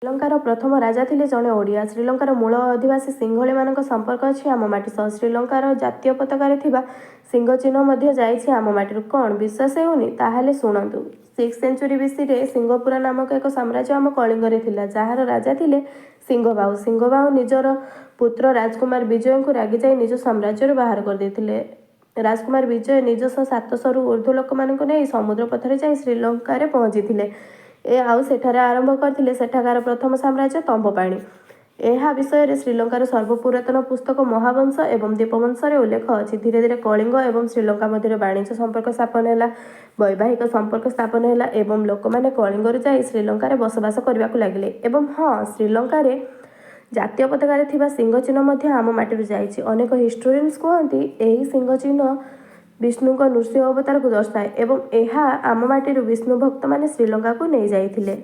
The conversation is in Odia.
ଶ୍ରୀଲଙ୍କାର ପ୍ରଥମ ରାଜା ଥିଲେ ଜଣେ ଓଡ଼ିଆ। ଶ୍ରୀଲଙ୍କାର ମୂଳ ଅଧିବାସୀ ସିଂହଳୀମାନଙ୍କ ସମ୍ପର୍କ ଅଛି ଆମ ମାଟି ସହ। ଶ୍ରୀଲଙ୍କାର ଜାତୀୟ ପତାକାରେ ଥିବା ସିଂହ ଚିହ୍ନ ମଧ୍ୟ ଯାଇଛି ଆମ ମାଟିରୁ। କ'ଣ ବିଶ୍ୱାସ ହେଉନି? ତାହେଲେ ଶୁଣନ୍ତୁ। 6th ସେଞ୍ଚୁରୀ BCରେ ସିଂହପୁର ନାମକ ଏକ ସାମ୍ରାଜ୍ୟ ଆମ କଳିଙ୍ଗରେ ଥିଲା, ଯାହାର ରାଜା ଥିଲେ ସିଂହବାହୁ। ସିଂହବାହୁ ନିଜର ପୁତ୍ର ରାଜକୁମାର ବିଜୟଙ୍କୁ ରାଗିଯାଇ ନିଜ ସାମ୍ରାଜ୍ୟରୁ ବାହାର କରିଦେଇଥିଲେ। ରାଜକୁମାର ବିଜୟ ନିଜ ସହ 700ରୁ ଉର୍ଦ୍ଧ୍ୱ ଲୋକମାନଙ୍କୁ ନେଇ ସମୁଦ୍ର ପଥରେ ଯାଇ ଶ୍ରୀଲଙ୍କାରେ ପହଞ୍ଚିଥିଲେ ଆଉ ସେଠାରେ ଆରମ୍ଭ କରିଥିଲେ ସେଠାକାର ପ୍ରଥମ ସାମ୍ରାଜ୍ୟ ତମ୍ବପାଣି। ଏହା ବିଷୟରେ ଶ୍ରୀଲଙ୍କାର ସର୍ବପୁରାତନ ପୁସ୍ତକ ମହାବଂଶ ଏବଂ ଦୀପବଂଶରେ ଉଲ୍ଲେଖ ଅଛି। ଧୀରେ ଧୀରେ କଳିଙ୍ଗ ଏବଂ ଶ୍ରୀଲଙ୍କା ମଧ୍ୟରେ ବାଣିଜ୍ୟ ସମ୍ପର୍କ ସ୍ଥାପନ ହେଲା, ବୈବାହିକ ସମ୍ପର୍କ ସ୍ଥାପନ ହେଲା ଏବଂ ଲୋକମାନେ କଳିଙ୍ଗରୁ ଯାଇ ଶ୍ରୀଲଙ୍କାରେ ବସବାସ କରିବାକୁ ଲାଗିଲେ। ଏବଂ ହଁ, ଶ୍ରୀଲଙ୍କାରେ ଜାତୀୟ ପତାକାରେ ଥିବା ସିଂହ ଚିହ୍ନ ମଧ୍ୟ ଆମ ମାଟିରୁ ଯାଇଛି। ଅନେକ ହିଷ୍ଟୋରିଆନ୍ସ କୁହନ୍ତି ଏହି ସିଂହ ଚିହ୍ନ ବିଷ୍ଣୁଙ୍କ ନୃସିଂହ ଅବତାରକୁ ଦର୍ଶାଏ ଏବଂ ଏହା ଆମ ମାଟିରୁ ବିଷ୍ଣୁ ଭକ୍ତମାନେ ଶ୍ରୀଲଙ୍କାକୁ ନେଇ ଯାଇଥିଲେ।